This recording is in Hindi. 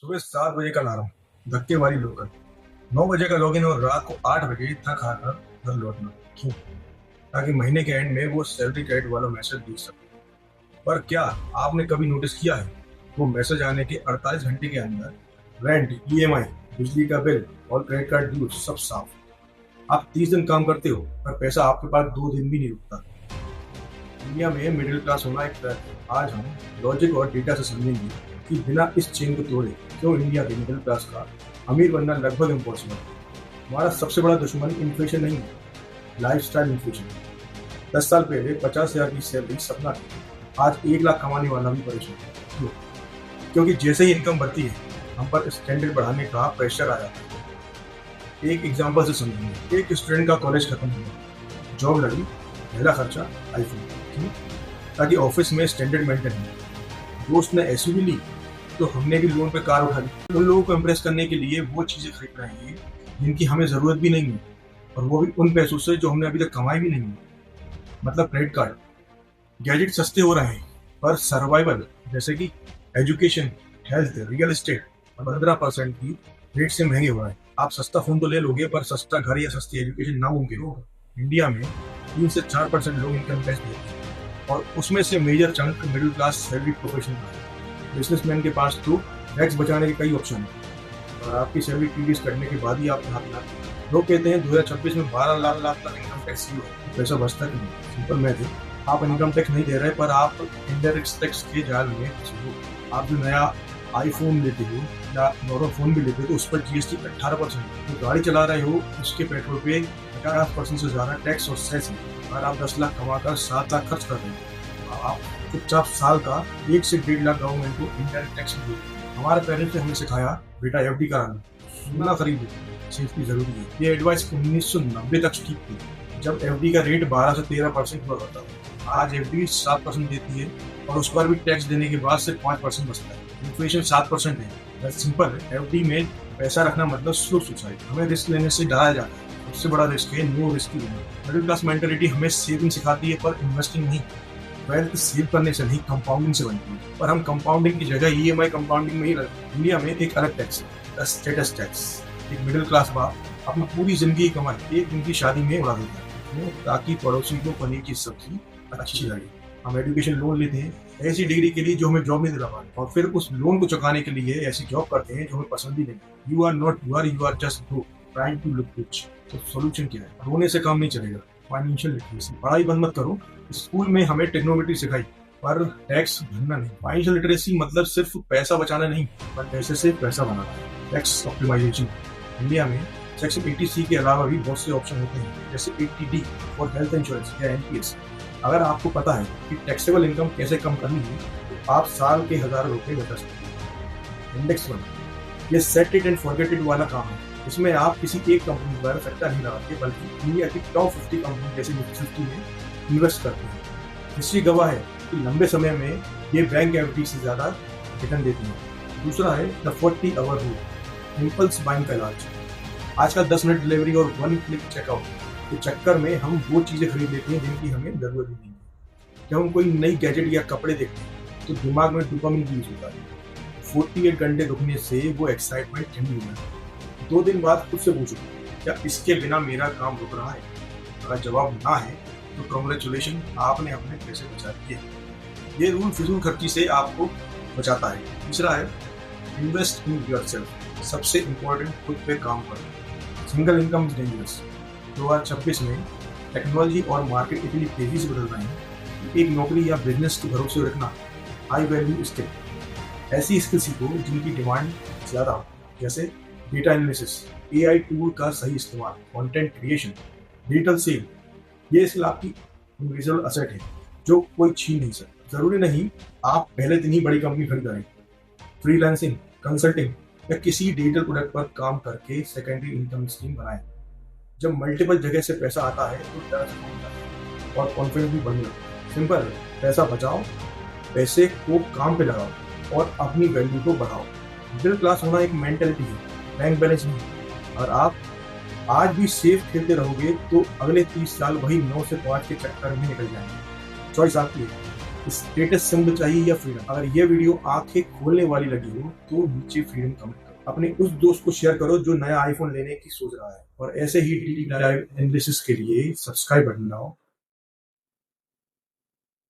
सुबह 7 बजे का अलार्म, धक्के वाली लोकल, 9 बजे का लॉगिन और रात को 8 बजे थक हार घर लौटना। क्यों? ताकि महीने के एंड में वो सैलरी क्रेडिट वाला मैसेज देख सके। पर क्या आपने कभी नोटिस किया है, वो मैसेज आने के 48 घंटे के अंदर रेंट, ईएमआई, बिजली का बिल और क्रेडिट कार्ड ड्यू सब साफ। आप 30 दिन काम करते हो पर पैसा आपके पास 2 दिन भी नहीं रुकता। दुनिया में मिडिल क्लास होना एक ट्रैप है। आज हम लॉजिक और डेटा से समझेंगे कि बिना इस चेन को तोड़े क्यों इंडिया के मिडिल क्लास का अमीर बनना लगभग इम्पॉसिबल है। हमारा सबसे बड़ा दुश्मन इन्फ्लेशन नहीं है, लाइफस्टाइल इन्फ्लेशन। 10 साल पहले 50,000 की सैलरी सपना थी, आज 1 लाख कमाने वाला भी परेशान है। क्यों? क्योंकि जैसे ही इनकम बढ़ती है हम पर स्टैंडर्ड बढ़ाने का प्रेशर आ जाता है। एक एग्जाम्पल से समझेंगे। एक स्टूडेंट का कॉलेज खत्म हुआ, जॉब लगी, पहला खर्चा आईफोन। क्यों? ताकि ऑफिस में स्टैंडर्ड मेंटेन हो। दोस्त ने एसयूवी ली तो हमने भी लोन पे कार उठा ली। उन लोगों को इम्प्रेस करने के लिए वो चीजें खरीद रहे हैं जिनकी हमें जरूरत भी नहीं है, और वो भी उन पैसों से जो हमने अभी तक कमाए भी नहीं है। मतलब क्रेडिट कार्ड, गैजेट सस्ते हो रहे हैं पर सर्वाइवल जैसे कि एजुकेशन, हेल्थ, रियल एस्टेट 15% की रेट से महंगे हो रहे हैं। आप सस्ता फोन तो ले लोगे पर सस्ता घर या सस्ती एजुकेशन ना मुमकिन होगा। इंडिया में 3 से 4% लोग इनकम टैक्स देते हैं, और उसमें से major chunk middle class salary professional है। बिजनेसमैन के पास तो टैक्स बचाने के कई ऑप्शन हैं, और आपकी सैलरी टीडीएस करने के बाद ही आप हाथ ना। लोग कहते हैं 2026 में 12 लाख लाख तक इनकम टैक्स ही हो, पैसा बचता कि नहीं? सिंपल मैथ है। आप इनकम टैक्स नहीं दे रहे पर आप इनडायरेक्ट टैक्स के जाल में फंसे हो। आप जो नया आईफोन लेते हो या नॉर्मल फोन भी लेते हो तो उस पर जीएसटी 18%। जो गाड़ी चला रहे हो उसके पेट्रोल पे 50% से ज्यादा टैक्स और सेस है। अगर आप 10 लाख कमाकर 7 लाख खर्च कर रहे हो, आप चुपचाप साल का 1 से 1.5 लाख गवर्नमेंट को इनडायरेक्ट टैक्स दे। हमारे पेरेंट्स ने हमें सिखाया, बेटा एफडी कराना, सोना खरीदो, सेफ्टी जरूरी है। ये एडवाइस 1990 तक ठीक थी, जब एफडी का रेट 12 से 13% हुआ करता था। आज एफडी 7% देती है, और उस पर भी टैक्स देने के बाद सिर्फ 5% बचता है। इन्फ्लेशन 7% है। सिंपल है, एफडी में पैसा रखना मतलब स्लो सुसाइड। हमें रिस्क लेने से डराया जाता है। सबसे बड़ा रिस्क है नो रिस्क लेना। मिडिल क्लास मेंटेलिटी हमें सेविंग सिखाती है पर इन्वेस्टिंग नहीं। वेल्थ सेव करने से नहीं, कंपाउंडिंग से बनती है। पर हम कंपाउंडिंग की जगह ईएमआई कंपाउंडिंग में ही रहते हैं। इंडिया में एक अलग टैक्स है, स्टेटस टैक्स। एक मिडिल क्लास बाप अपनी पूरी जिंदगी कमाई एक दिन की शादी में उड़ा देता है, ताकि पड़ोसी को पनीर की सब्जी अच्छी लगे। हम एजुकेशन लोन लेते हैं ऐसी डिग्री के लिए जो हमें जॉब नहीं दिला पा रहे, और फिर उस लोन को चुकाने के लिए ऐसी जॉब करते हैं जो हमें पसंद ही नहीं। You are not poor, you are just broke trying to look rich. तो सोल्यूशन क्या है? रोने से काम नहीं चलेगा। Financial literacy. पढ़ाई बंद मत करो। स्कूल में हमें टेक्नोमेट्री सिखाई पर टैक्स भरना नहीं। फाइनेंशियल लिटरेसी मतलब सिर्फ पैसा बचाना नहीं, पर पैसे से पैसा बनाना। Tax optimisation. इंडिया में सेक्शन 80C के अलावा भी बहुत से ऑप्शन होते हैं, जैसे 80D और हेल्थ इंश्योरेंस या एनपीएस। अगर आपको पता है कि टैक्सेबल इनकम कैसे कम करनी है तो आप साल के हजारों रुपए बचा सकते हैं। इंडेक्स फंड, ये set it and forget it वाला काम है। इसमें आप किसी एक कंपनी पर सट्टा नहीं लगाते, बल्कि इंडिया की टॉप 50 कंपनी जैसे निफ्टी 50 में इन्वेस्ट करते हैं। हिस्ट्री गवाह है कि लंबे समय में ये बैंक एफडी से ज्यादा रिटर्न देती है। दूसरा है the 40 hour rule, impulse buying का इलाज। आजकल 10 मिनट डिलीवरी और 1 क्लिक चेकआउट के चक्कर में हम वो चीजें खरीद लेते हैं जिनकी हमें जरूरत ही नहीं है। जब हम कोई नई गैजेट या कपड़े देखते हैं तो दिमाग में डोपामिन यूज होता है। 48 घंटे रुकने से वो एक्साइटमेंट ठंडी हो जाती है। 2 दिन बाद खुद से पूछो, क्या इसके बिना मेरा काम रुक रहा है? अगर जवाब ना है तो कांग्रेचुलेशन, आपने अपने पैसे बचा लिए। ये रूल फिजूल खर्ची से आपको बचाता है। तीसरा है इन्वेस्ट इन योरसेल्फ। सबसे इंपॉर्टेंट, खुद पे काम करो। Single income is dangerous. 2026 में टेक्नोलॉजी और मार्केट इतनी तेजी से बदल रहे हैं कि एक नौकरी या बिजनेस के भरोसे रखना हाई वैल्यू स्किल। ऐसी स्किल सीखो जिनकी डिमांड ज्यादा हो, जैसे डेटा एनालिसिस, एआई टूल का सही इस्तेमाल, कंटेंट क्रिएशन, डिजिटल सेल। ये स्किल आपकी इनविजिबल असेट है जो कोई छीन नहीं सकता। जरूरी नहीं आप पहले दिन ही बड़ी कंपनी खरीद रहे। फ्रीलांसिंग, कंसल्टिंग या किसी डिजिटल प्रोडक्ट पर काम करके सेकेंडरी इनकम स्ट्रीम बनाएं। जब मल्टीपल जगह से पैसा आता है तो डर से कम जाता है और कॉन्फिडेंस भी बढ़ने लगता है। सिंपल है, पैसा बचाओ, पैसे को काम पे लगाओ और अपनी वैल्यू को बढ़ाओ। मिडिल क्लास होना एक मेंटलिटी है, बैंक बैलेंस नहीं। और आप आज भी सेफ खेलते रहोगे तो अगले 30 साल वही 9 से 5 के चक्कर में निकल जाएंगे। चॉइस आपकी है। स्टेटस सिंबल चाहिए या फ्रीडम? अगर ये वीडियो आंखें खोलने वाली लगी हो तो नीचे फ्रीडम कमेंट करो। अपने उस दोस्त को शेयर करो जो नया आईफोन लेने की सोच रहा है। और ऐसे ही डीप डाइव एनालिसिस के लिए सब्सक्राइब बटन दबाओ।